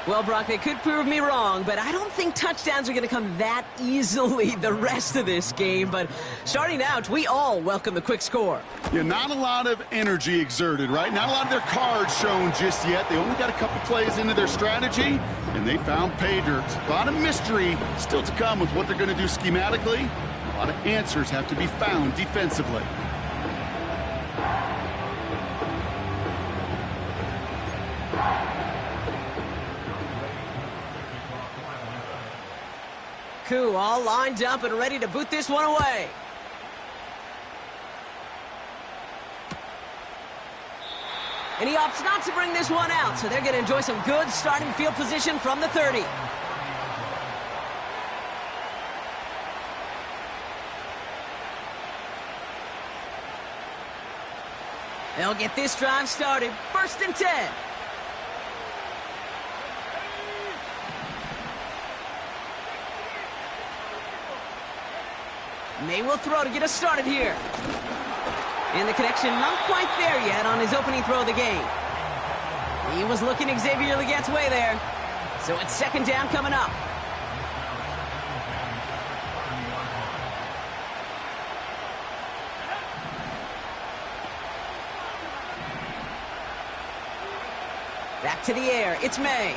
Well, Brock, they could prove me wrong, but I don't think touchdowns are going to come that easily the rest of this game. But starting out, we all welcome the quick score. Yeah, not a lot of energy exerted, right? Not a lot of their cards shown just yet. They only got a couple plays into their strategy, and they found pay dirt. A lot of mystery still to come with what they're going to do schematically. A lot of answers have to be found defensively. Koo all lined up and ready to boot this one away. And he opts not to bring this one out, so they're going to enjoy some good starting field position from the 30. They'll get this drive started. 1st and 10. May will throw to get us started here. And the connection not quite there yet on his opening throw of the game. He was looking Xavier Legette's way there. So it's 2nd down coming up. Back to the air. It's May.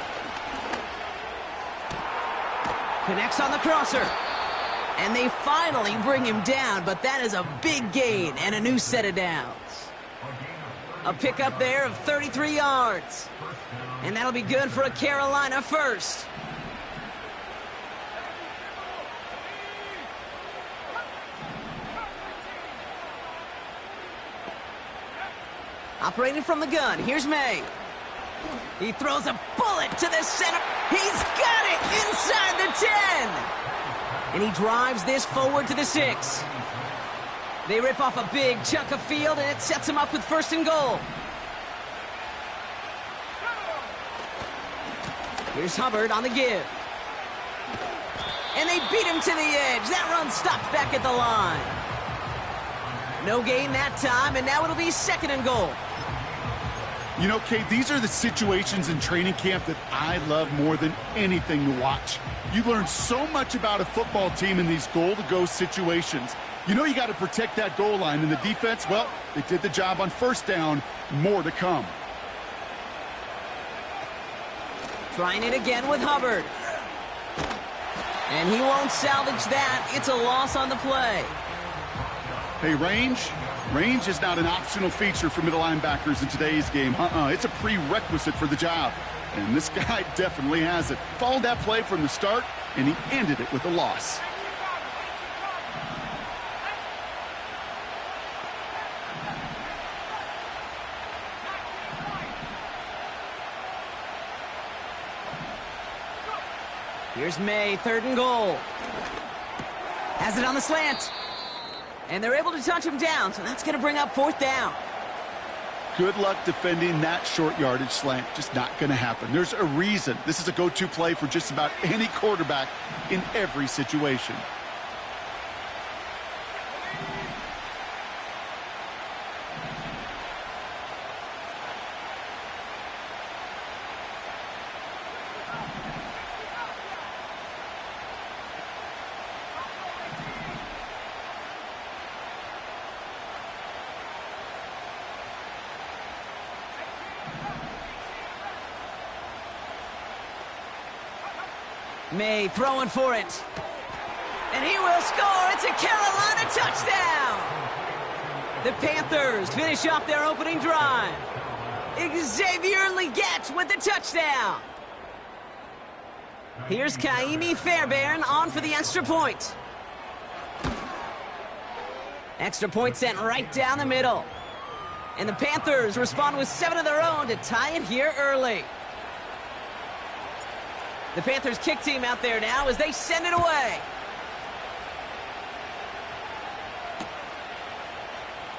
Connects on the crosser. And they finally bring him down, but that is a big gain and a new set of downs. A pickup there of 33 yards. And that'll be good for a Carolina first. Operating from the gun, here's May. He throws a bullet to the center. He's got it inside the 10. And he drives this forward to the 6. They rip off a big chunk of field, and it sets him up with 1st and goal. Here's Hubbard on the give. And they beat him to the edge. That run stopped back at the line. No gain that time, and now it'll be 2nd and goal. You know, Kate, these are the situations in training camp that I love more than anything to watch. You learn so much about a football team in these goal-to-go situations. You know you got to protect that goal line, and the defense, well, they did the job on 1st down. More to come. Trying it again with Hubbard. And he won't salvage that. It's a loss on the play. Hey, range is not an optional feature for middle linebackers in today's game. It's a prerequisite for the job. And this guy definitely has it. Followed that play from the start, and he ended it with a loss. Here's May, 3rd and goal. Has it on the slant. And they're able to touch him down, so that's going to bring up 4th down. Good luck defending that short yardage slant. Just not going to happen. There's a reason this is a go-to play for just about any quarterback in every situation. May throwing for it. And he will score. It's a Carolina touchdown. The Panthers finish off their opening drive. Xavier Legette with the touchdown. Here's Kaimi Fairbairn on for the extra point. Extra point sent right down the middle. And the Panthers respond with 7 of their own to tie it here early. The Panthers kick team out there now as they send it away.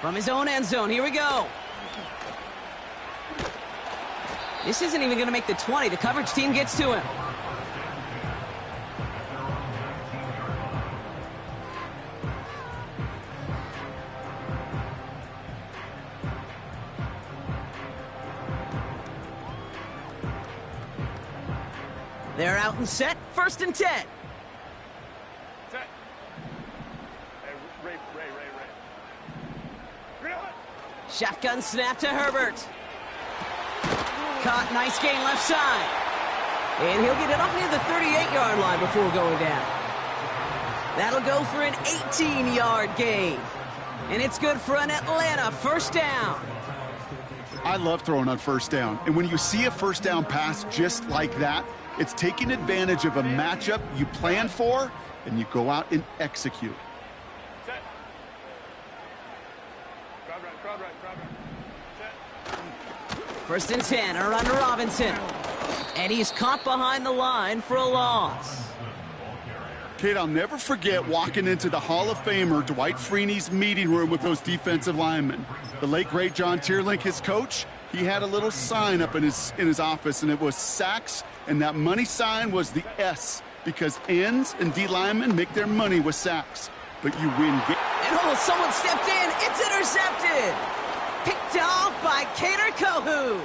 From his own end zone, here we go. This isn't even going to make the 20. The coverage team gets to him. They're out and set, 1st and 10. Set. Hey, Ray. Shotgun snap to Herbert. Caught, nice gain left side. And he'll get it up near the 38-yard line before going down. That'll go for an 18-yard gain. And it's good for an Atlanta 1st down. I love throwing on 1st down. And when you see a 1st down pass just like that, it's taking advantage of a matchup you plan for, and you go out and execute. Set. Crowd right. Set. 1st and 10, a run to Robinson. And he's caught behind the line for a loss. Kate, I'll never forget walking into the Hall of Famer Dwight Freeney's meeting room with those defensive linemen. The late, great John Tierlink, his coach, he had a little sign up in his office, and it was sacks, and that money sign was the S, because ends and D linemen make their money with sacks. But you win. And someone stepped in. It's intercepted. Picked off by Kader Kohu.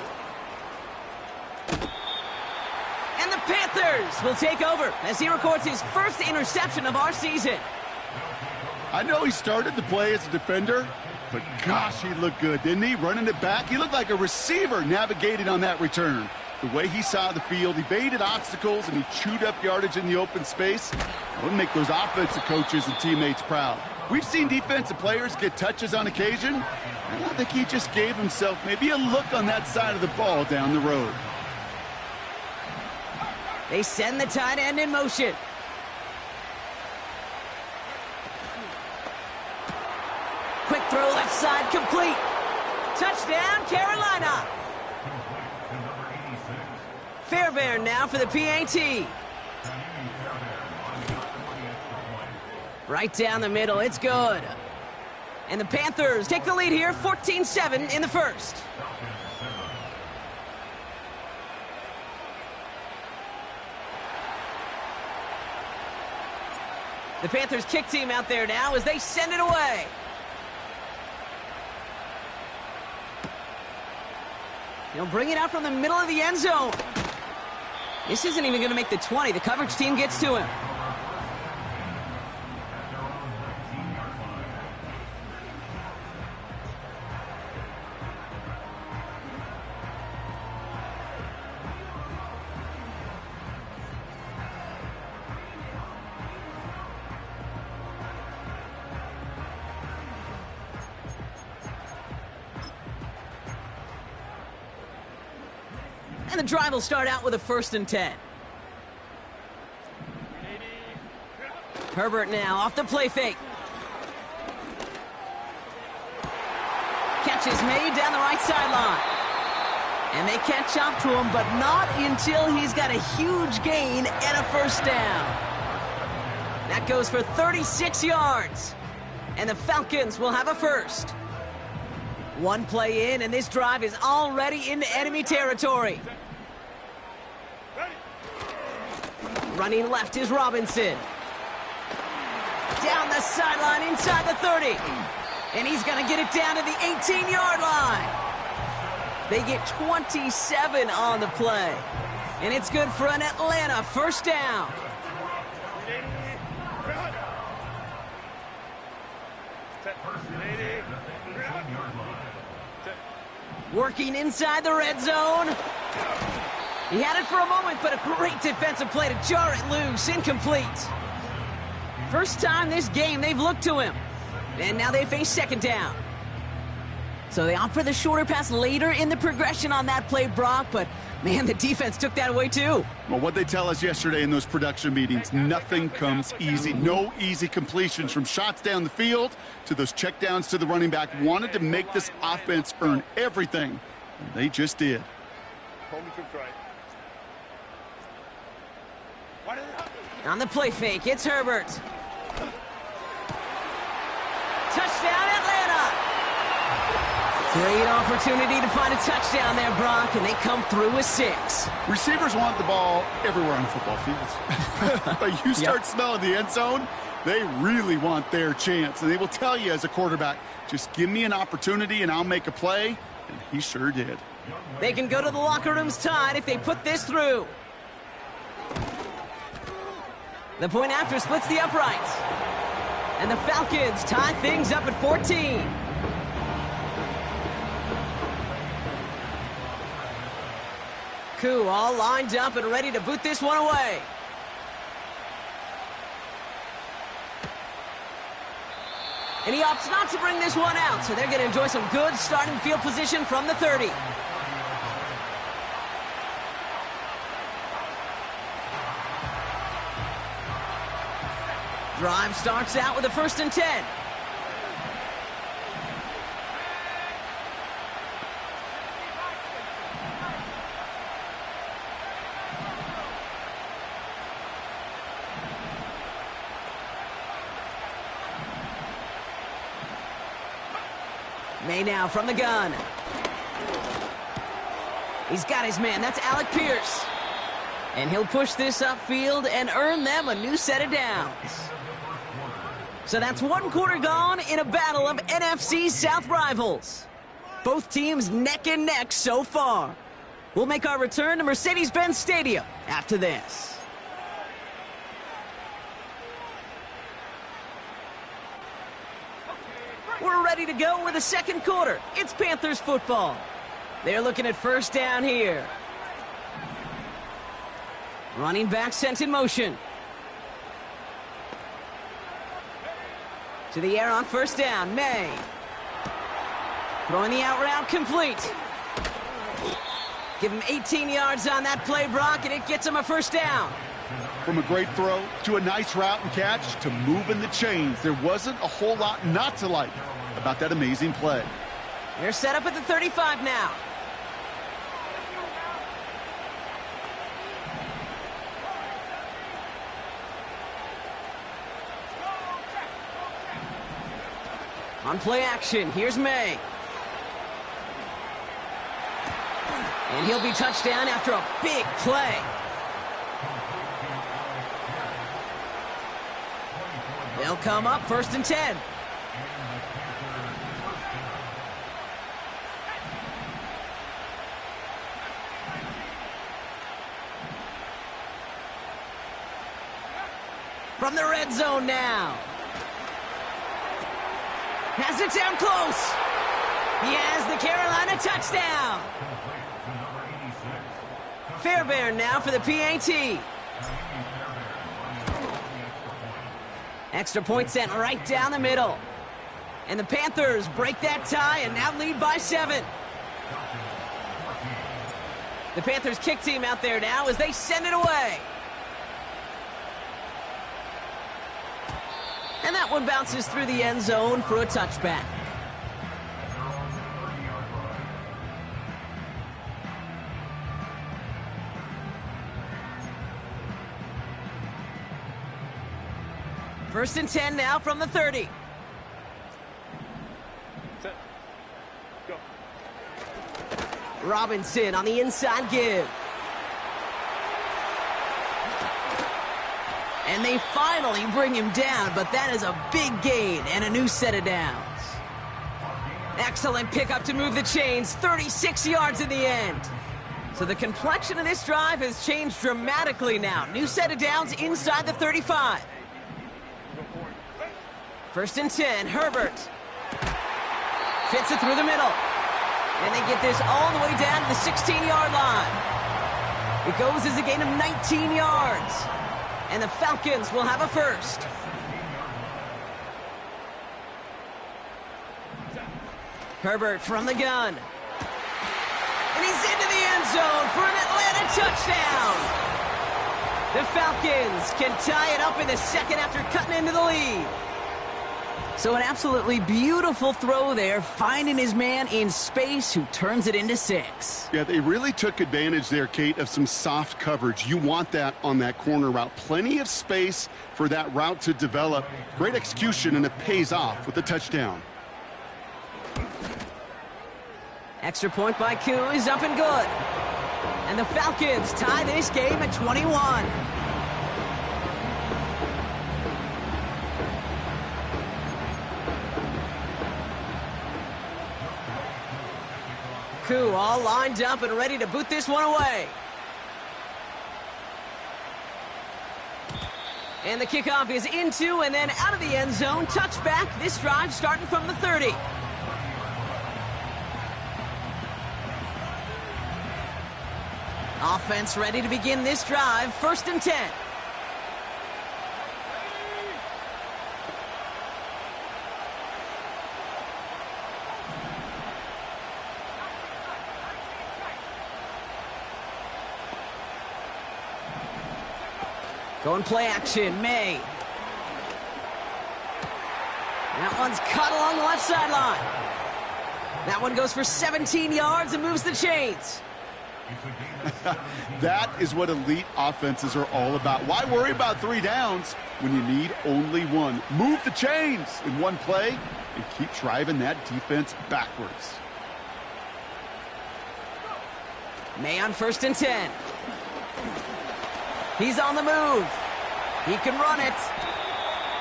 And the Panthers will take over as he records his 1st interception of our season. I know he started the play as a defender, but gosh, he looked good, didn't he? Running it back, he looked like a receiver navigating on that return. The way he saw the field, he baited obstacles, and he chewed up yardage in the open space. It would make those offensive coaches and teammates proud. We've seen defensive players get touches on occasion, and I think he just gave himself maybe a look on that side of the ball down the road. They send the tight end in motion. Quick throw left side, complete. Touchdown, Carolina. Fairbairn now for the PAT. Right down the middle, it's good. And the Panthers take the lead here, 14-7 in the 1st. The Panthers kick team out there now as they send it away. He'll bring it out from the middle of the end zone. This isn't even going to make the 20. The coverage team gets to him. And the drive will start out with a 1st and 10. Herbert now off the play fake. Catch is made down the right sideline. And they catch up to him, but not until he's got a huge gain and a 1st down. That goes for 36 yards. And the Falcons will have a 1st. One play in, and this drive is already into enemy territory. Running left is Robinson. Down the sideline inside the 30. And he's going to get it down to the 18-yard line. They get 27 on the play. And it's good for an Atlanta 1st down. Working inside the red zone. He had it for a moment, but a great defensive play to jar it loose. Incomplete. First time this game they've looked to him. And now they face 2nd down. So they opt for the shorter pass later in the progression on that play, Brock. But, man, the defense took that away, too. Well, what they tell us yesterday in those production meetings, nothing comes easy. No easy completions from shots down the field to those checkdowns to the running back. Wanted to make this offense earn everything, and they just did. On the play fake, it's Herbert. Touchdown, Atlanta! Great opportunity to find a touchdown there, Brock, and they come through with 6. Receivers want the ball everywhere on football fields. But you start smelling the end zone, they really want their chance. And they will tell you as a quarterback, just give me an opportunity and I'll make a play. And he sure did. They can go to the locker rooms tied if they put this through. The point after splits the uprights. And the Falcons tie things up at 14. Koo all lined up and ready to boot this one away. And he opts not to bring this one out, so they're going to enjoy some good starting field position from the 30. Drive starts out with a 1st and 10. May now from the gun. He's got his man. That's Alec Pierce. And he'll push this upfield and earn them a new set of downs. So that's 1 quarter gone in a battle of NFC South rivals. Both teams neck and neck so far. We'll make our return to Mercedes-Benz Stadium after this. We're ready to go with the 2nd quarter. It's Panthers football. They're looking at 1st down here. Running back sent in motion. To the air on 1st down, May. Throwing the out route complete. Give him 18 yards on that play, Brock, and it gets him a 1st down. From a great throw to a nice route and catch to moving the chains, there wasn't a whole lot not to like about that amazing play. They're set up at the 35 now. On play action, here's May. And he'll be touchdown after a big play. They'll come up 1st and 10. From the red zone now. Has it down close. He has the Carolina touchdown. Fairbairn now for the PAT. Extra point sent right down the middle. And the Panthers break that tie and now lead by 7. The Panthers kick team out there now as they send it away. And that one bounces through the end zone for a touchback. First and 10 now from the 30. Set. Go. Robinson on the inside give. And they finally bring him down, but that is a big gain and a new set of downs. Excellent pickup to move the chains, 36 yards in the end. So the complexion of this drive has changed dramatically now. New set of downs inside the 35. First and 10, Herbert. Fits it through the middle. And they get this all the way down to the 16-yard line. It goes as a gain of 19 yards. And the Falcons will have a first. Herbert from the gun. And he's into the end zone for an Atlanta touchdown. The Falcons can tie it up in the 2nd after cutting into the lead. So an absolutely beautiful throw there, finding his man in space who turns it into 6. Yeah, they really took advantage there, Kate, of some soft coverage. You want that on that corner route. Plenty of space for that route to develop. Great execution, and it pays off with a touchdown. Extra point by Koo is up and good. And the Falcons tie this game at 21. Koo all lined up and ready to boot this one away. And the kickoff is into and then out of the end zone. Touchback. This drive starting from the 30. Offense ready to begin this drive. 1st and 10. Going play action, May. That one's cut along the left sideline. That one goes for 17 yards and moves the chains. That is what elite offenses are all about. Why worry about 3 downs when you need only 1? Move the chains in one play and keep driving that defense backwards. May on 1st and 10. He's on the move. He can run it.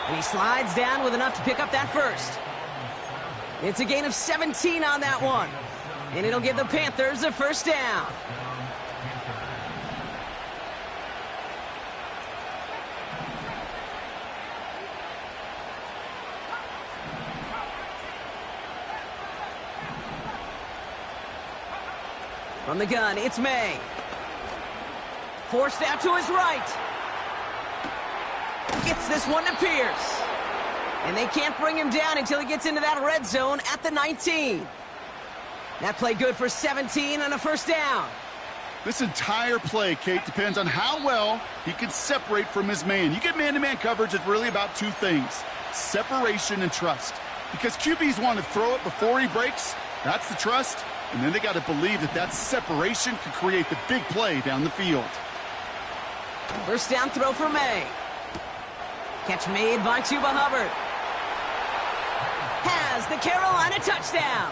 And he slides down with enough to pick up that first. It's a gain of 17 on that one. And it'll give the Panthers a 1st down. From the gun, it's May. Forced out to his right. Gets this one to Pierce. And they can't bring him down until he gets into that red zone at the 19. That play good for 17 and a 1st down. This entire play, Kate, depends on how well he can separate from his man. You get man-to-man coverage, it's really about 2 things: separation and trust. Because QBs want to throw it before he breaks. That's the trust. And then they got to believe that that separation can create the big play down the field. 1st down throw for May. Catch made by Chuba Hubbard. Has the Carolina touchdown.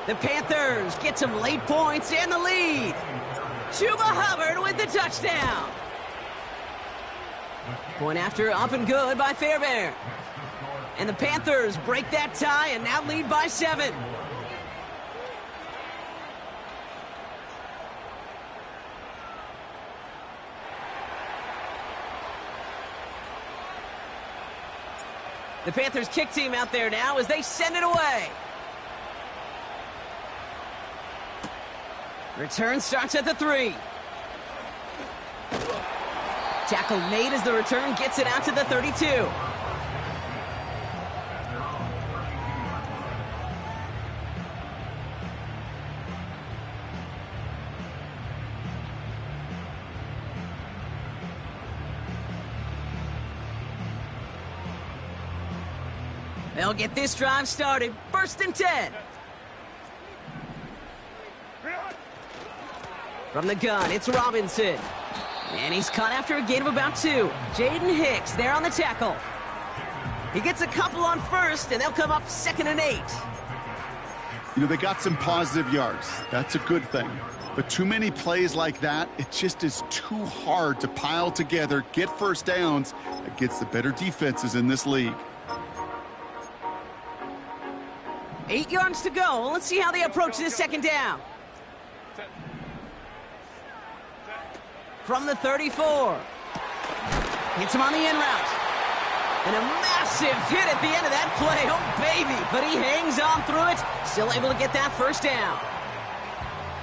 The Panthers get some late points and the lead. Chuba Hubbard with the touchdown. Point after up and good by Fairbairn. And the Panthers break that tie and now lead by 7. The Panthers kick team out there now as they send it away. Return starts at the 3. Tackle made as the return gets it out to the 32. They'll get this drive started. 1st and 10. From the gun, it's Robinson. And he's caught after a gain of about 2. Jaden Hicks there on the tackle. He gets a couple on 1st, and they'll come up 2nd and 8. You know, they got some positive yards. That's a good thing. But too many plays like that, it just is too hard to pile together, get 1st downs against the better defenses in this league. 8 yards to go. Let's see how they approach this 2nd down. From the 34. Hits him on the in route. And a massive hit at the end of that play. Oh, baby. But he hangs on through it. Still able to get that 1st down.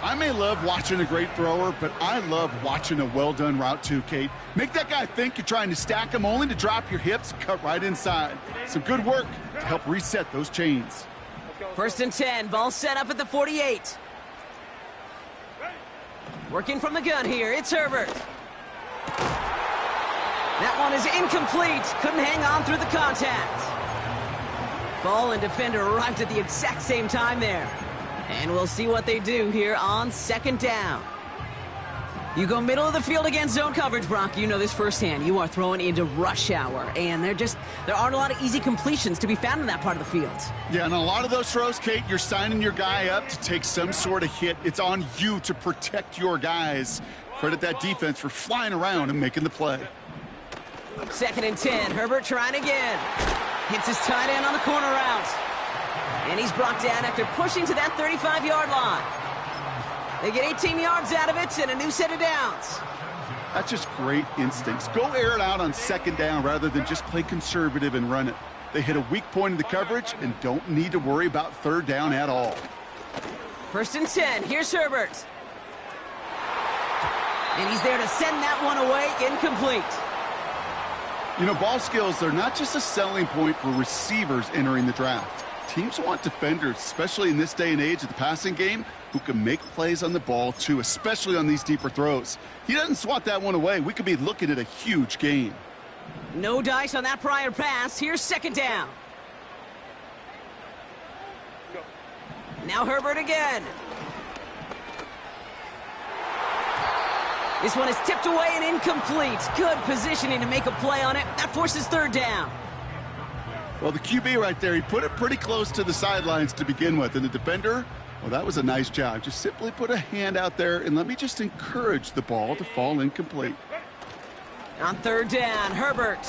I may love watching a great thrower, but I love watching a well-done route too, Kate. Make that guy think you're trying to stack him only to drop your hips, cut right inside. Some good work to help reset those chains. 1st and 10. Ball set up at the 48. Working from the gun here, it's Herbert. That one is incomplete. Couldn't hang on through the contact. Ball and defender arrived at the exact same time there. And we'll see what they do here on 2nd down. You go middle of the field against zone coverage, Brock. You know this firsthand. You are throwing into rush hour. And there aren't a lot of easy completions to be found in that part of the field. Yeah, and a lot of those throws, Kate, you're signing your guy up to take some sort of hit. It's on you to protect your guys. Credit that defense for flying around and making the play. 2nd and 10. Herbert trying again. Hits his tight end on the corner route. And he's brought down after pushing to that 35-yard line. They get 18 yards out of it and a new set of downs. That's just great instincts. Go air it out on second down rather than just play conservative and run it. They hit a weak point in the coverage and don't need to worry about third down at all. 1st and 10. Here's Herbert. And he's there to send that one away, incomplete. You know, ball skills, they're not just a selling point for receivers entering the draft. Teams want defenders, especially in this day and age of the passing game, who can make plays on the ball too, especially on these deeper throws. He doesn't swat that one away. We could be looking at a huge gain. No dice on that prior pass. Here's 2nd down. Now Herbert again. This one is tipped away and incomplete. Good positioning to make a play on it. That forces 3rd down. Well, the QB right there, he put it pretty close to the sidelines to begin with. And the defender, well, that was a nice job. Just simply put a hand out there and let me just encourage the ball to fall incomplete. On 3rd down, Herbert.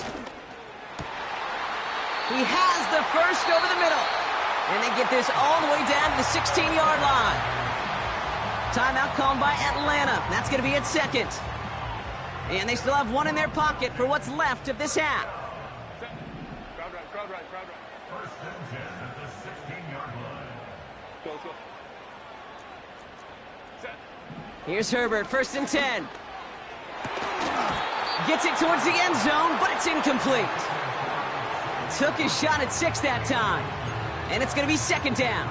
He has the first over the middle. And they get this all the way down to the 16-yard line. Timeout called by Atlanta. That's going to be at 2nd. And they still have one in their pocket for what's left of this half. Crowd right. 1st and 10 at the 16-yard line. Go. Set. Here's Herbert, 1st and 10. Gets it towards the end zone, but it's incomplete. Took his shot at 6 that time. And it's going to be 2nd down.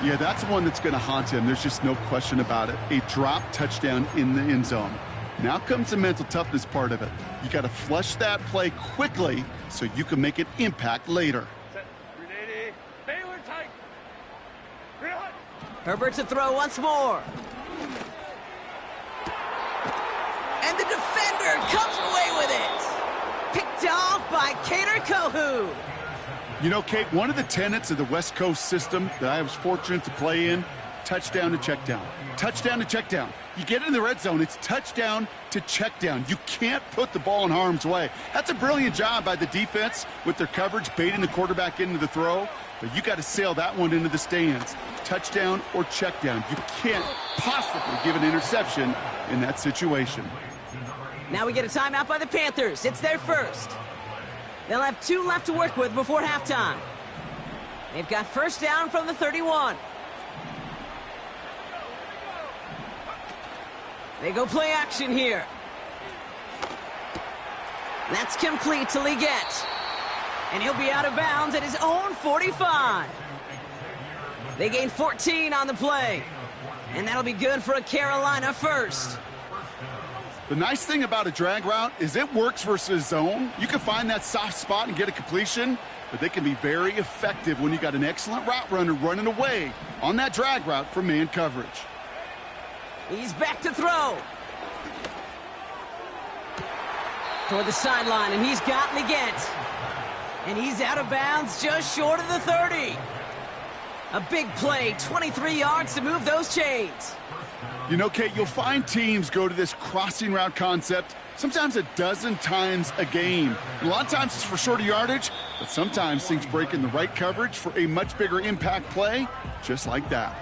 Yeah, that's one that's going to haunt him. There's just no question about it. A drop touchdown in the end zone. Now comes the mental toughness part of it. You got to flush that play quickly so you can make an impact later. Set. 380. Baylor tight. Real. Herbert to throw once more. And the defender comes away with it. Picked off by Kader Kohu. You know, Kate, one of the tenets of the West Coast system that I was fortunate to play in, touchdown to check down. Touchdown to check down. You get in the red zone, it's touchdown to check down. You can't put the ball in harm's way. That's a brilliant job by the defense with their coverage, baiting the quarterback into the throw. But you got to sail that one into the stands. Touchdown or check down. You can't possibly give an interception in that situation. Now we get a timeout by the Panthers. It's their first. They'll have 2 left to work with before halftime. They've got 1st down from the 31. They go play action here. That's complete to Leggett. And he'll be out of bounds at his own 45. They gain 14 on the play. And that'll be good for a Carolina first. The nice thing about a drag route is it works versus zone. You can find that soft spot and get a completion, but they can be very effective when you got an excellent route runner running away on that drag route from man coverage. He's back to throw. Toward the sideline, and he's got Leggett. And he's out of bounds just short of the 30. A big play, 23 yards to move those chains. You know, Kate, you'll find teams go to this crossing route concept sometimes a dozen times a game. And a lot of times it's for shorter yardage, but sometimes things break in the right coverage for a much bigger impact play, just like that.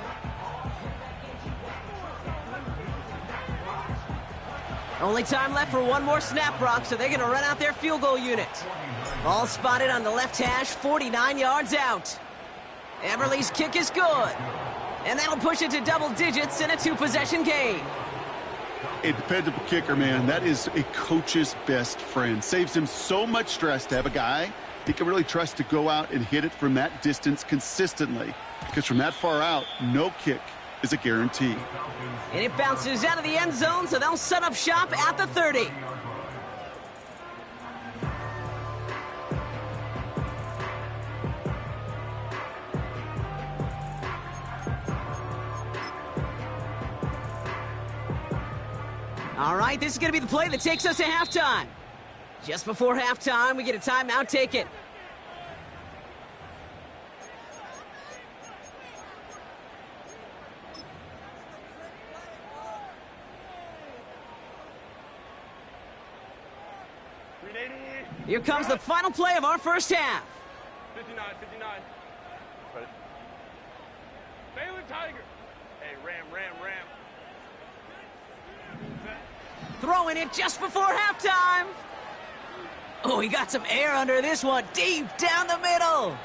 Only time left for one more snap, Brock, so they're going to run out their field goal unit. Ball spotted on the left hash, 49 yards out. Everly's kick is good. And that'll push it to double digits in a 2-possession game. A dependable kicker, man. That is a coach's best friend. Saves him so much stress to have a guy he can really trust to go out and hit it from that distance consistently. Because from that far out, no kick is a guarantee. And it bounces out of the end zone, so they'll set up shop at the 30. All right, this is going to be the play that takes us to halftime. Just before halftime, we get a timeout taken. Here comes the final play of our first half. 59. Ready. Baylor Tiger. Hey, ram. throwing it just before halftime. Oh, he got some air under this one, deep down the middle.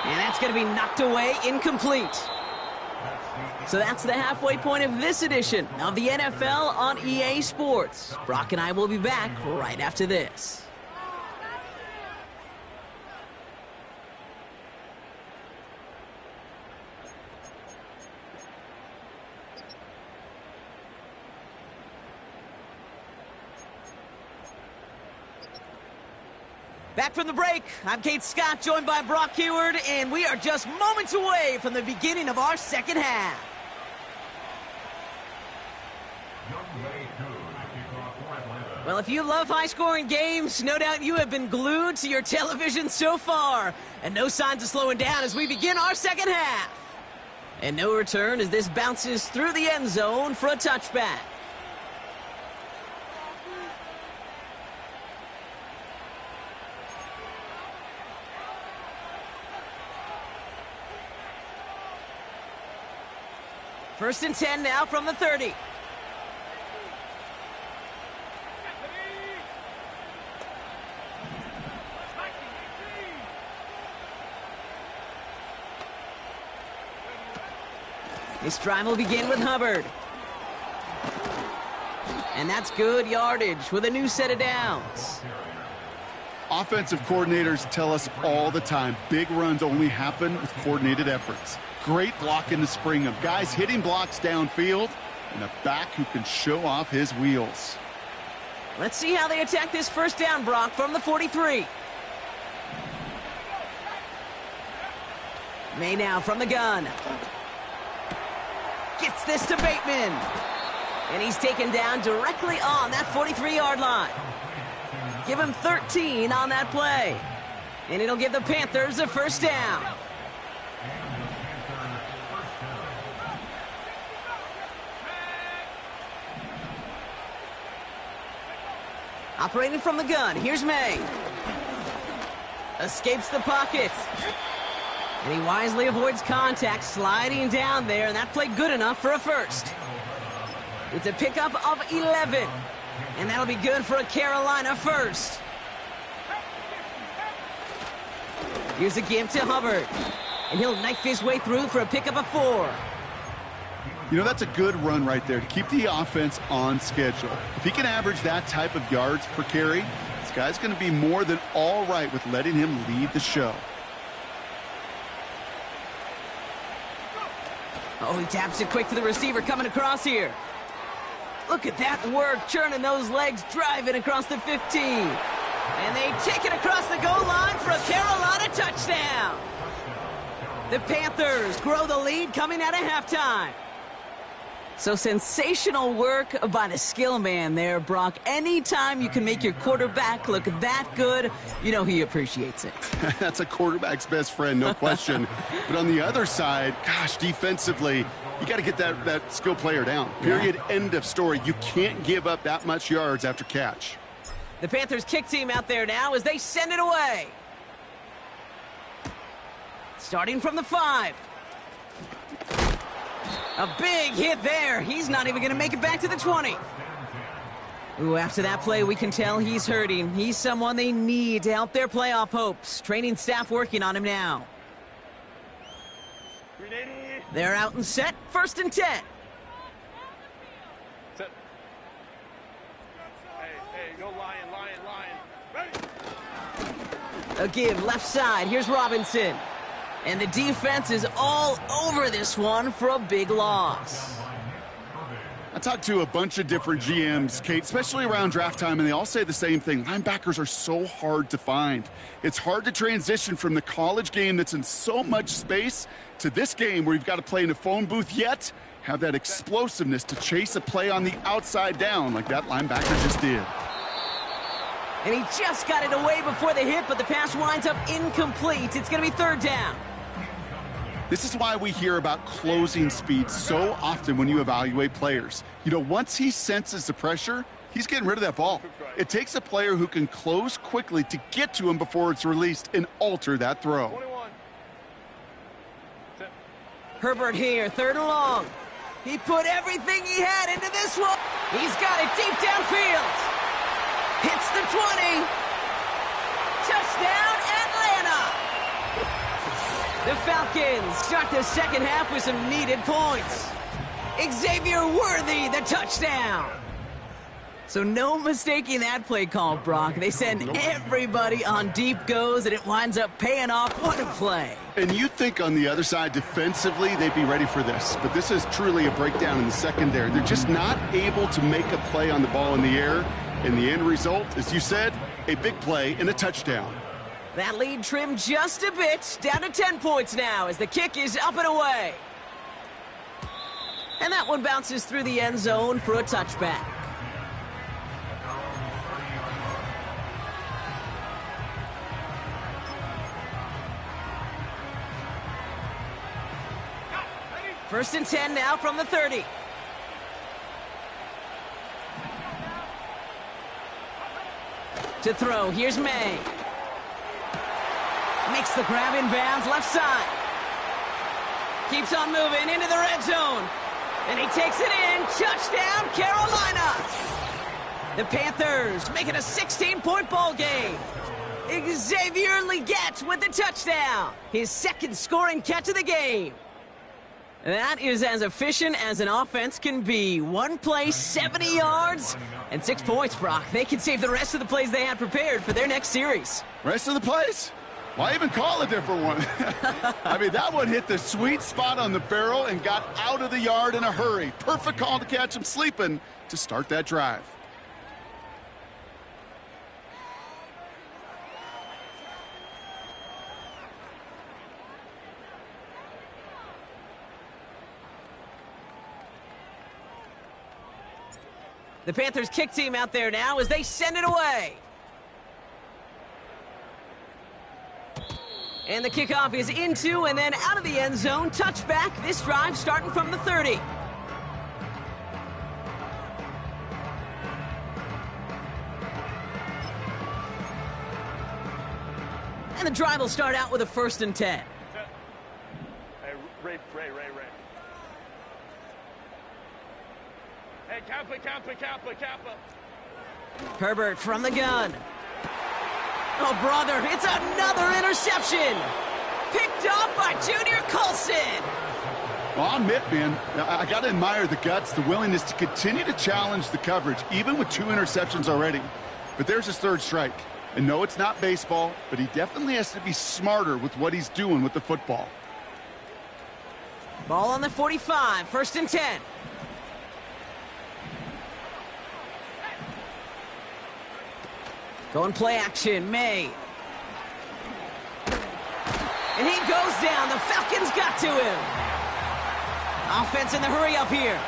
And that's going to be knocked away, incomplete. So that's the halfway point of this edition of the NFL on EA Sports. Brock and I will be back right after this. Back from the break, I'm Kate Scott, joined by Brock Heward, and we are just moments away from the beginning of our second half. Well, if you love high-scoring games, no doubt you have been glued to your television so far. And no signs of slowing down as we begin our second half. And no return as this bounces through the end zone for a touchback. First and 10 now from the 30. This drive will begin with Hubbard. And that's good yardage with a new set of downs. Offensive coordinators tell us all the time, big runs only happen with coordinated efforts. Great block in the spring of guys hitting blocks downfield and a back who can show off his wheels. Let's see how they attack this first down, Brock, from the 43. May now from the gun. Gets this to Bateman. And he's taken down directly on that 43-yard line. Give him 13 on that play. And it'll give the Panthers a first down. Operating from the gun, here's May. Escapes the pocket. And he wisely avoids contact, sliding down there, and that played good enough for a first. It's a pickup of 11, and that'll be good for a Carolina first. Here's a give to Hubbard, and he'll knife his way through for a pickup of 4. You know, that's a good run right there to keep the offense on schedule. If he can average that type of yards per carry, this guy's going to be more than all right with letting him lead the show. Oh, he taps it quick to the receiver coming across here. Look at that work, churning those legs, driving across the 15. And they take it across the goal line for a Carolina touchdown. The Panthers grow the lead coming out of halftime. So sensational work by the skill man there, Brock. Anytime you can make your quarterback look that good, you know he appreciates it. That's a quarterback's best friend, no question. But on the other side, gosh, defensively, you got to get that skill player down. Period, end of story. You can't give up that much yards after catch. The Panthers kick team out there now as they send it away. Starting from the 5. A big hit there. He's not even going to make it back to the 20. Ooh, after that play, we can tell he's hurting. He's someone they need to help their playoff hopes. Training staff working on him now. They're out and set. First and 10. Set. Hey, go Lion. Ready? A give left side. Here's Robinson. And the defense is all over this one for a big loss. I talked to a bunch of different GMs, Kate, especially around draft time, and they all say the same thing. Linebackers are so hard to find. It's hard to transition from the college game that's in so much space to this game where you've got to play in a phone booth, yet have that explosiveness to chase a play on the outside down like that linebacker just did. And he just got it away before the hit, but the pass winds up incomplete. It's going to be third down. This is why we hear about closing speed so often when you evaluate players. You know, once he senses the pressure, he's getting rid of that ball. It takes a player who can close quickly to get to him before it's released and alter that throw. 21. Herbert here, third and long. He put everything he had into this one. He's got it deep downfield. Falcons start the second half with some needed points. Xavier Worthy, the touchdown. So no mistaking that play call, Brock. They send everybody on deep goes, and it winds up paying off. What a play. And you think on the other side defensively they'd be ready for this, but this is truly a breakdown in the secondary. They're just not able to make a play on the ball in the air, and the end result, as you said, a big play and a touchdown. That lead trimmed just a bit, down to 10 points now as the kick is up and away. And that one bounces through the end zone for a touchback. First and 10 now from the 30. To throw, here's May. Makes the grab in bounds, left side. Keeps on moving into the red zone. And he takes it in. Touchdown, Carolina. The Panthers make it a 16-point ball game. Xavier Legette with the touchdown. His second scoring catch of the game. That is as efficient as an offense can be. One play, 70 yards, and 6 points, Brock. They can save the rest of the plays they had prepared for their next series. Rest of the plays? Why even call a different one? I mean, that one hit the sweet spot on the barrel and got out of the yard in a hurry. Perfect call to catch him sleeping to start that drive. The Panthers kick team out there now as they send it away. And the kickoff is into and then out of the end zone. Touchback. This drive starting from the 30. And the drive will start out with a 1st and 10. Hey, Ray. Hey, Kappa. Herbert from the gun. Oh, brother, it's another interception. Picked off by Junior Colson. Well, I'll admit, man, I got to admire the guts, the willingness to continue to challenge the coverage, even with 2 interceptions already. But there's his 3rd strike. And no, it's not baseball, but he definitely has to be smarter with what he's doing with the football. Ball on the 45, 1st and 10. Going play action, May. And he goes down. The Falcons got to him. Offense in the hurry up here.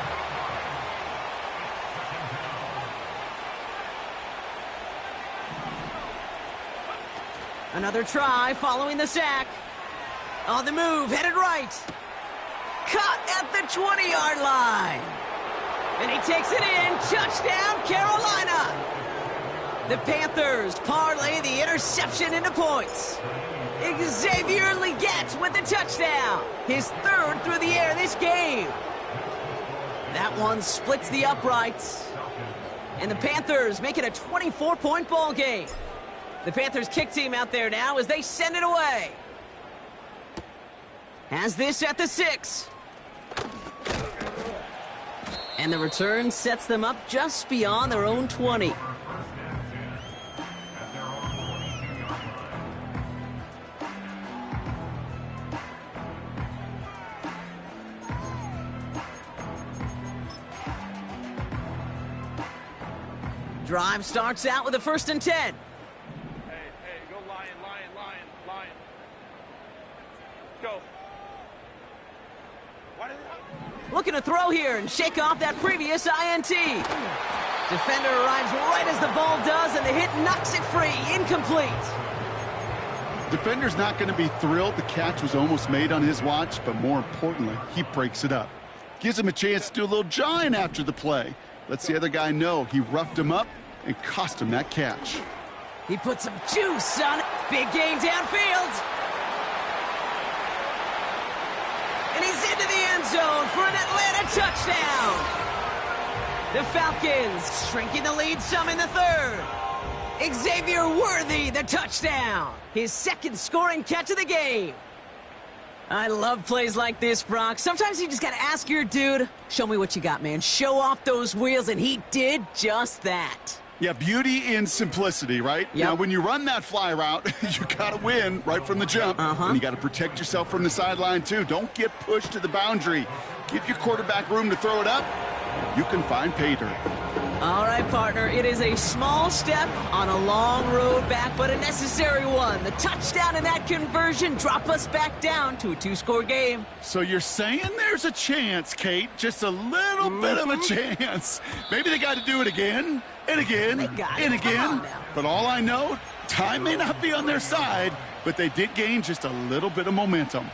Another try following the sack. On the move, headed right. Caught at the 20-yard line. And he takes it in. Touchdown, Carolina. The Panthers parlay the interception into points. Xavier Legette with the touchdown. His 3rd through the air this game. That one splits the uprights. And the Panthers make it a 24-point ball game. The Panthers kick team out there now as they send it away. Has this at the 6. And the return sets them up just beyond their own 20. Drive starts out with a 1st and 10. Hey, go lion. Go. Why did they... Looking to throw here and shake off that previous INT. Defender arrives right as the ball does, and the hit knocks it free. Incomplete. Defender's not going to be thrilled the catch was almost made on his watch, but more importantly, he breaks it up. Gives him a chance to do a little jawing after the play. Lets the other guy know he roughed him up and cost him that catch. He put some juice on it. Big gain downfield. And he's into the end zone for an Atlanta touchdown. The Falcons shrinking the lead some in the 3rd. Xavier Worthy, the touchdown. His 2nd scoring catch of the game. I love plays like this, Brock. Sometimes you just gotta ask your dude, show me what you got, man. Show off those wheels, and he did just that. Yeah, beauty in simplicity, right? Yep. Now, when you run that fly route, you got to win right from the jump. And you got to protect yourself from the sideline, too. Don't get pushed to the boundary. Give your quarterback room to throw it up. You can find pay dirt. All right, partner, it is a small step on a long road back, but a necessary one. The touchdown and that conversion drop us back down to a 2-score game. So you're saying there's a chance, Kate, just a little bit of a chance. Maybe they got to do it again and again and again. But all I know, time may not be on their side, but they did gain just a little bit of momentum.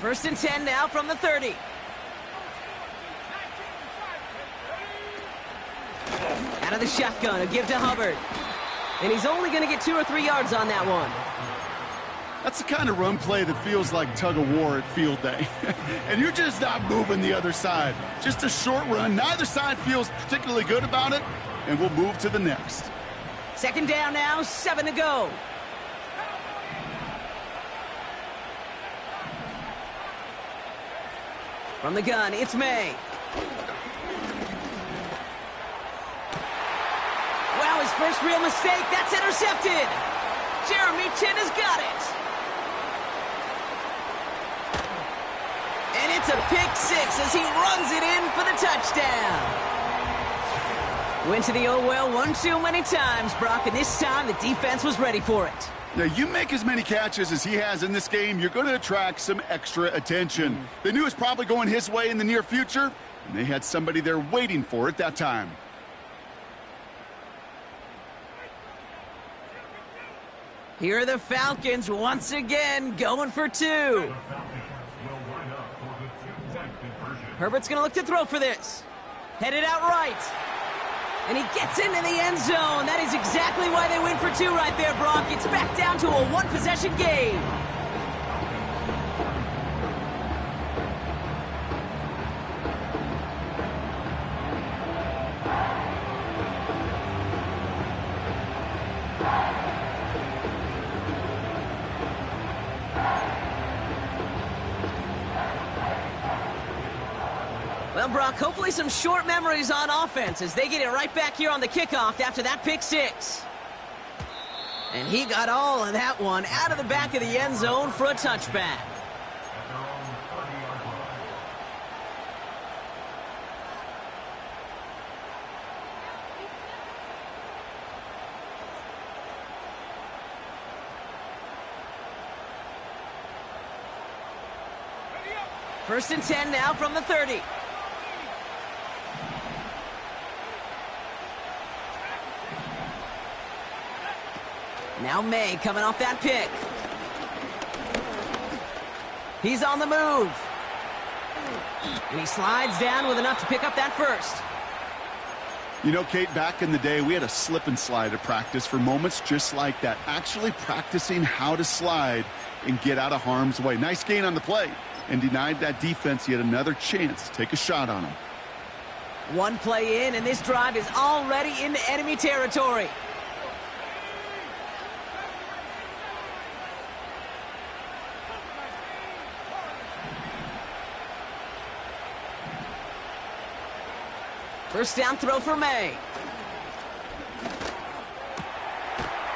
1st and 10 now from the 30. Out of the shotgun, a give to Hubbard. And he's only going to get 2 or 3 yards on that one. That's the kind of run play that feels like tug of war at field day. And you're just not moving the other side. Just a short run. Neither side feels particularly good about it, and we'll move to the next. 2nd down now, 7 to go. From the gun, it's May. Wow, his first real mistake. That's intercepted. Jeremy Chin has got it. And it's a pick 6 as he runs it in for the touchdown. Went to the oh well one too many times, Brock, and this time the defense was ready for it. Now, you make as many catches as he has in this game, you're going to attract some extra attention. They knew it was probably going his way in the near future, and they had somebody there waiting for it that time. Here are the Falcons once again going for 2. Herbert's going to look to throw for this. Headed out right. And he gets into the end zone. That is exactly why they win for 2 right there, Brock. It's back down to a 1-possession game. Well, Brock, hopefully some short memories on offense as they get it right back here on the kickoff after that pick 6. And he got all of that one out of the back of the end zone for a touchback. First and 10 now from the 30. Now May coming off that pick. He's on the move. And he slides down with enough to pick up that first. You know, Kate, back in the day, we had a slip and slide at practice for moments just like that. Actually practicing how to slide and get out of harm's way. Nice gain on the play. And denied that defense yet another chance to take a shot on him. One play in, and this drive is already into enemy territory. First down throw for May.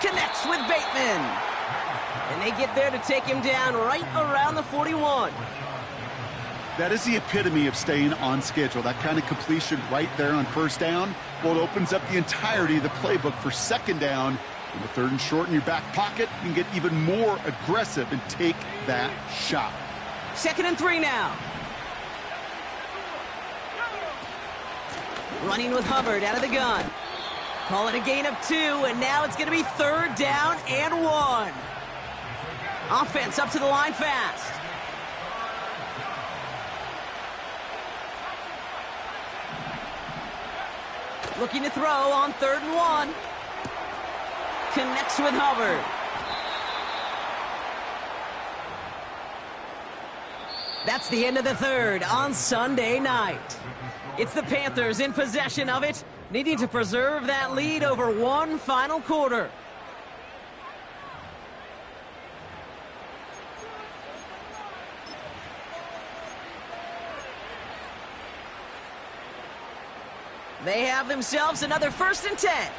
Connects with Bateman. And they get there to take him down right around the 41. That is the epitome of staying on schedule. That kind of completion right there on first down. Well, it opens up the entirety of the playbook for second down. In the 3rd and short in your back pocket, you can get even more aggressive and take that shot. 2nd and 3 now. Running with Hubbard out of the gun. Call it a gain of 2, and now it's going to be 3rd down and 1. Offense up to the line fast. Looking to throw on 3rd and 1. Connects with Hubbard. That's the end of the 3rd on Sunday night. It's the Panthers in possession of it, needing to preserve that lead over one final quarter. They have themselves another 1st and 10.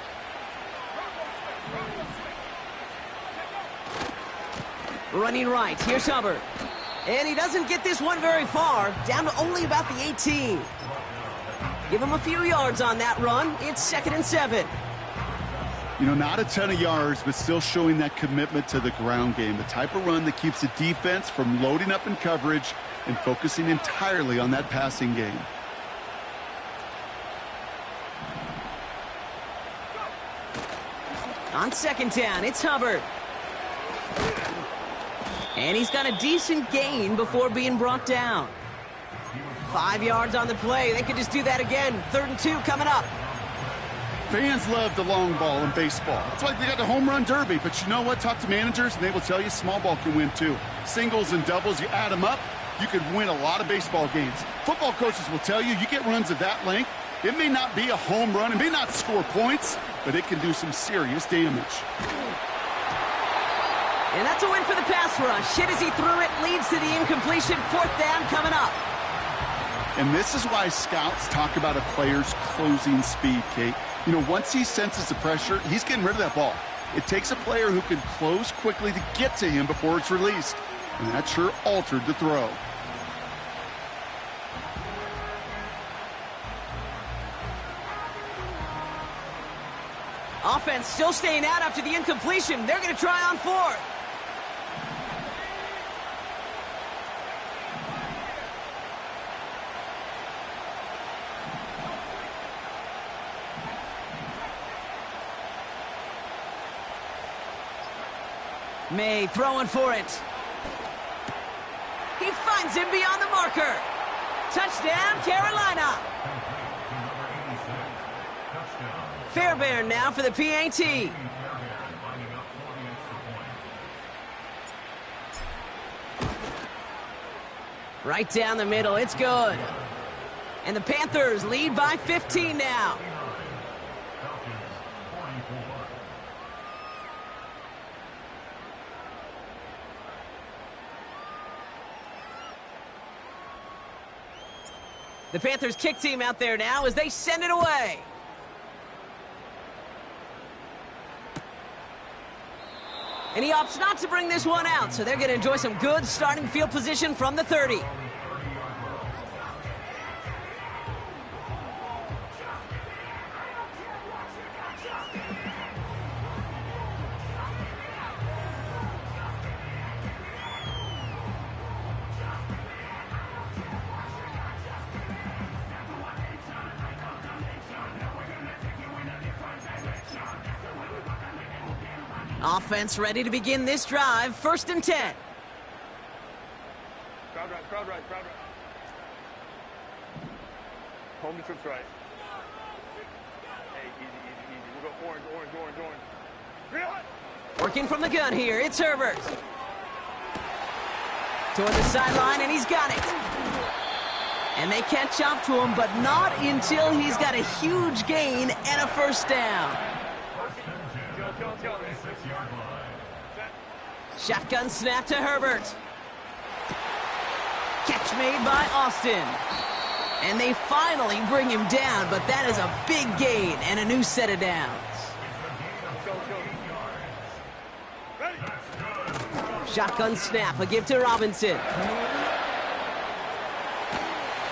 Running right, here's Hubbard. And he doesn't get this one very far, down to only about the 18. Give him a few yards on that run. It's 2nd and 7. You know, not a ton of yards, but still showing that commitment to the ground game. The type of run that keeps the defense from loading up in coverage and focusing entirely on that passing game. On 2nd down, it's Hubbard. And he's got a decent gain before being brought down. 5 yards on the play. They could just do that again. 3rd and 2 coming up. Fans love the long ball in baseball. That's why they got the home run derby. But you know what? Talk to managers, and they will tell you small ball can win too. Singles and doubles, you add them up, you could win a lot of baseball games. Football coaches will tell you get runs of that length. It may not be a home run. It may not score points, but it can do some serious damage. And that's a win for the pass rush. Hit as he threw it, leads to the incompletion. 4th down coming up. And this is why scouts talk about a player's closing speed, Kate. You know, once he senses the pressure, he's getting rid of that ball. It takes a player who can close quickly to get to him before it's released. And that sure altered the throw. Offense still staying out after the incompletion. They're going to try on 4th. May throwing for it. He finds him beyond the marker. Touchdown, Carolina. Fairbairn now for the PAT. Right down the middle, it's good. And the Panthers lead by 15 now. The Panthers kick team out there now as they send it away. And he opts not to bring this one out, so they're going to enjoy some good starting field position from the 30. Offense ready to begin this drive. 1st and 10. Crowd right, crowd right, crowd right. Home to trips right. Hey, easy, easy, easy. We'll go orange, orange, orange, orange. Real hot. Working from the gun here, it's Herbert. Toward the sideline, and he's got it. And they catch up to him, but not until he's got a huge gain and a 1st down. Shotgun snap to Herbert. Catch made by Austin. And they finally bring him down, but that is a big gain and a new set of downs. Shotgun snap, a give to Robinson.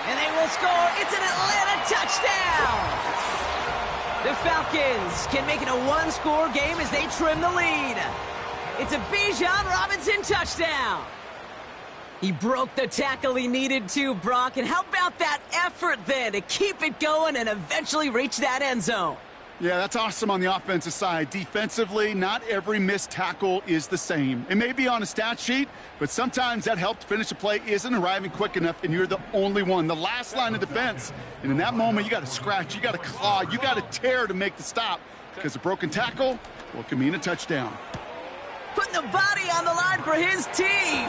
And they will score. It's an Atlanta touchdown. The Falcons can make it a 1-score game as they trim the lead. It's a Bijan Robinson touchdown. He broke the tackle he needed to, Brock. And how about that effort then to keep it going and eventually reach that end zone? Yeah, that's awesome on the offensive side. Defensively, not every missed tackle is the same. It may be on a stat sheet, but sometimes that help to finish a play isn't arriving quick enough, and you're the only one, the last line of defense. And in that moment, you got to scratch, you got to claw, you got to tear to make the stop, because a broken tackle, well, it can mean a touchdown. Putting the body on the line for his team.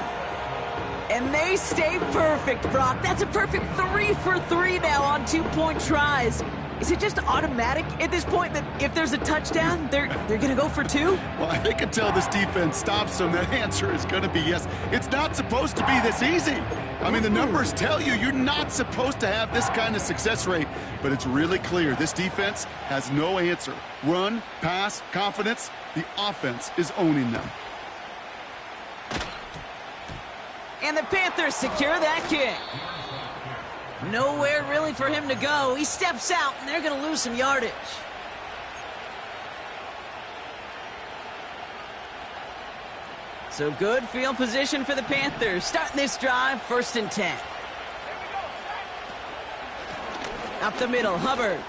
And they stay perfect, Brock. That's a perfect 3 for 3 now on 2-point tries. Is it just automatic at this point that if there's a touchdown, they're going to go for two? Well, I can tell this defense stops them. That answer is going to be yes. It's not supposed to be this easy. I mean, the numbers tell you you're not supposed to have this kind of success rate, but it's really clear this defense has no answer. Run, pass, confidence, the offense is owning them. And the Panthers secure that kick. Nowhere really for him to go. He steps out, and they're going to lose some yardage. So good field position for the Panthers. Starting this drive, 1st and 10. Up the middle, Hubbard.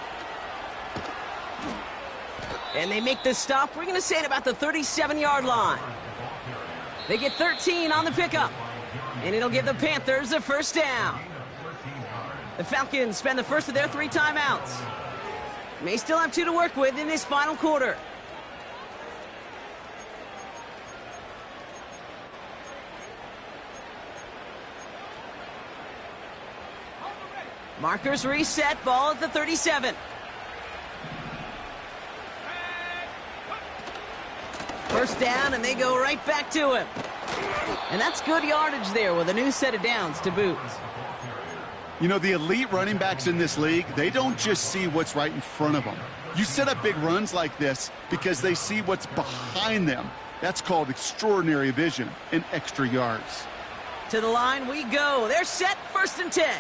And they make the stop. We're going to say it about the 37-yard line. They get 13 on the pickup. And it'll give the Panthers a 1st down. The Falcons spend the first of their 3 timeouts. May still have 2 to work with in this final quarter. Markers reset, ball at the 37. First down, and they go right back to him. And that's good yardage there with a new set of downs to boot. You know, the elite running backs in this league, they don't just see what's right in front of them. You set up big runs like this because they see what's behind them. That's called extraordinary vision and extra yards. To the line we go. They're set, 1st and 10.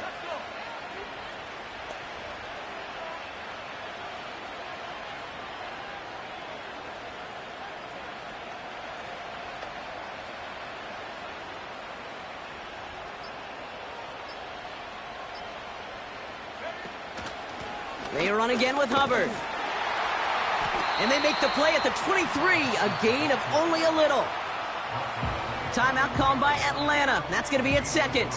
They run again with Hubbard. And they make the play at the 23, a gain of only a little. Timeout called by Atlanta. That's going to be its 2nd.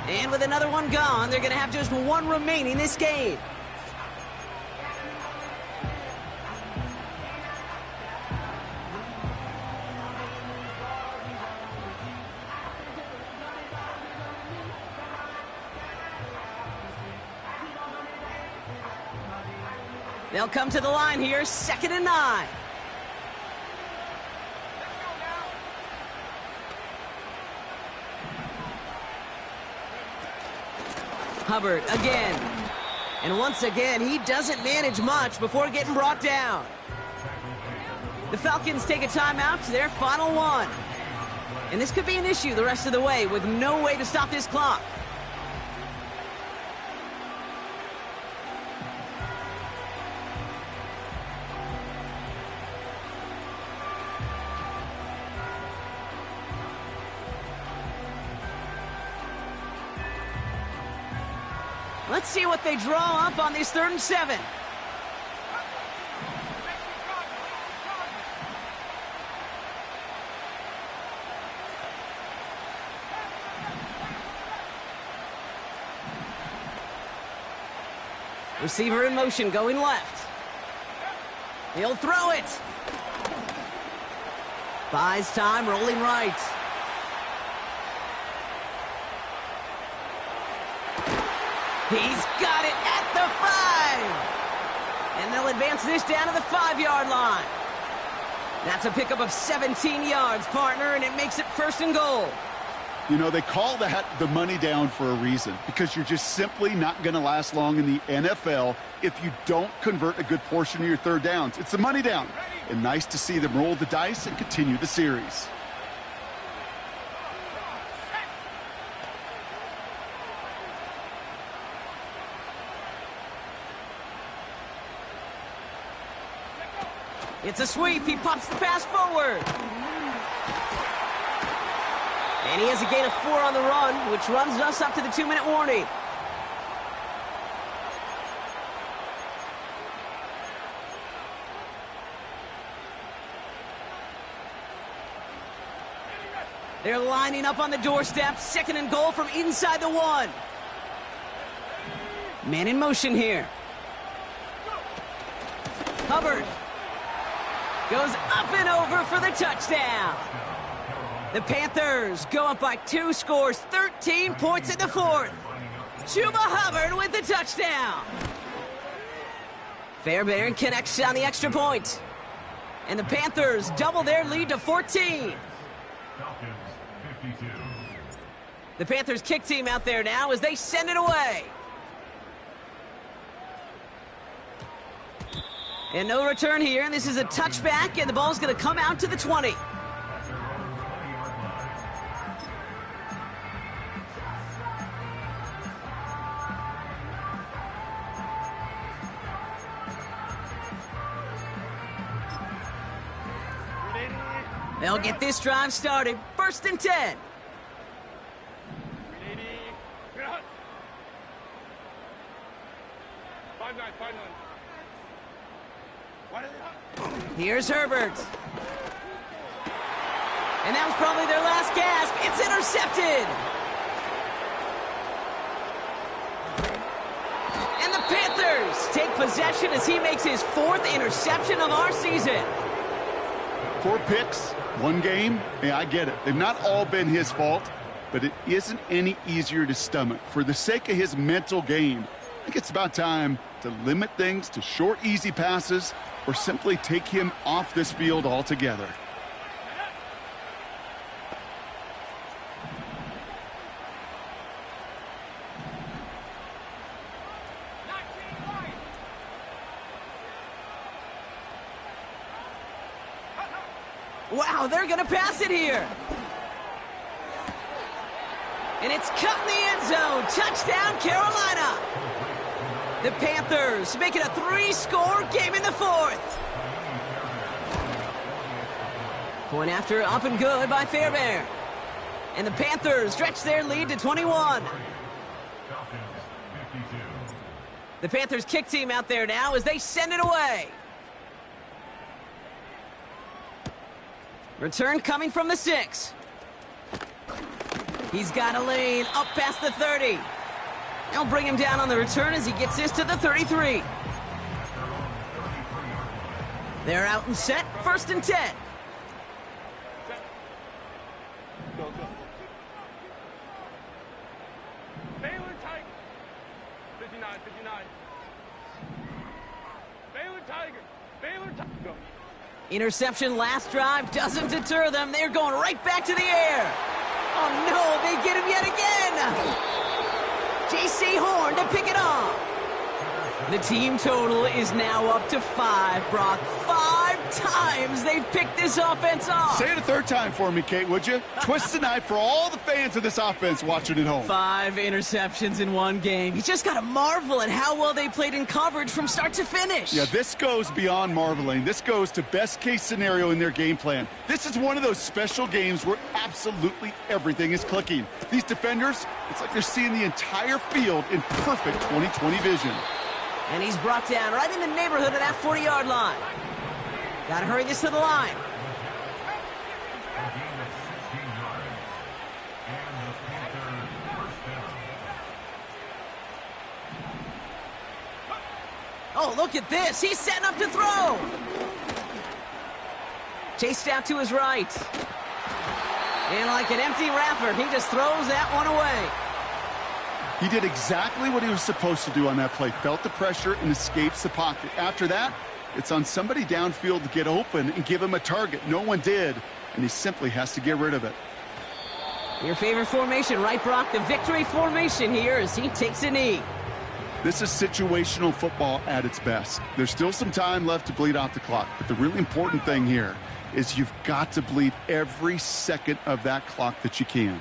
And with another one gone, they're going to have just 1 remaining this game. They'll come to the line here, 2nd and 9. Hubbard again. And once again, he doesn't manage much before getting brought down. The Falcons take a timeout to their final 1. And this could be an issue the rest of the way with no way to stop this clock. Let's see what they draw up on this 3rd and 7. Receiver in motion, going left. He'll throw it. Buys time, rolling right. He's got it at the 5. And they'll advance this down to the 5-yard line. That's a pickup of 17 yards, partner, and it makes it 1st and goal. You know, they call that the money down for a reason, because you're just simply not going to last long in the NFL if you don't convert a good portion of your 3rd downs. It's the money down. And nice to see them roll the dice and continue the series. It's a sweep. He pops the pass forward. And he has a gain of 4 on the run, which runs us up to the 2-minute warning. They're lining up on the doorstep. 2nd and goal from inside the 1. Man in motion here. Hubbard goes up and over for the touchdown. The Panthers go up by 2 scores, 13 points in the 4th. Chuba Hubbard with the touchdown. Fairbairn connects on the extra point. And the Panthers double their lead to 14. Falcons 52. The Panthers kick team out there now as they send it away. And no return here. This is a touchback, and the ball's going to come out to the 20. At their own 20-yard line. They'll get this drive started. 1st and 10. 5-9, 5-9. Here's Herbert. And that was probably their last gasp. It's intercepted. And the Panthers take possession as he makes his 4th interception of our season. 4 picks, 1 game. Yeah, I get it. They've not all been his fault, but it isn't any easier to stomach. For the sake of his mental game, I think it's about time to limit things to short, easy passes or simply take him off this field altogether. Wow, they're going to pass it here. And it's cut in the end zone. Touchdown, Carolina. The Panthers make it a 3-score game in the 4th. Point after up and good by Fairbairn. And the Panthers stretch their lead to 21. Falcons 52. The Panthers kick team out there now as they send it away. Return coming from the 6. He's got a lane up past the 30. They'll bring him down on the return as he gets this to the 33. They're out and set. 1st and 10. Go, go. Baylor Tiger. 59, 59. Baylor Tiger. Baylor Tiger. Go. Interception last drive doesn't deter them. They're going right back to the air. Oh, no, they get him yet again. J.C. Horn to pick it off. The team total is now up to 5, Brock. 5 times they've picked this offense off. Say it a 3rd time for me, Kate, would you? Twist the knife for all the fans of this offense watching at home. 5 interceptions in 1 game. You just got to marvel at how well they played in coverage from start to finish. Yeah, this goes beyond marveling. This goes to best-case scenario in their game plan. This is one of those special games where absolutely everything is clicking. These defenders, it's like they're seeing the entire field in perfect 20/20 vision. And he's brought down right in the neighborhood of that 40-yard line. Got to hurry this to the line. A gain of 16 yards. And the Panthers first down. Oh, look at this. He's setting up to throw. Chased out to his right. And like an empty wrapper, he just throws that one away. He did exactly what he was supposed to do on that play. Felt the pressure and escapes the pocket. After that, it's on somebody downfield to get open and give him a target. No one did, and he simply has to get rid of it. Your favorite formation, right, Brock? The victory formation here as he takes a knee. This is situational football at its best. There's still some time left to bleed off the clock, but the really important thing here is you've got to bleed every second of that clock that you can.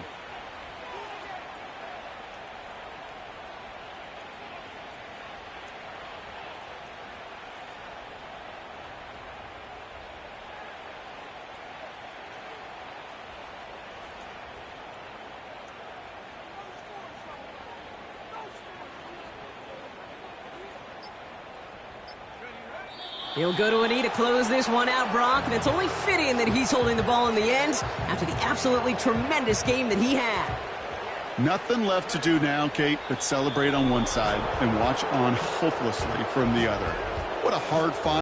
He'll go to a knee to close this one out, Brock, and it's only fitting that he's holding the ball in the end after the absolutely tremendous game that he had. Nothing left to do now, Kate, but celebrate on one side and watch on hopelessly from the other. What a hard fight.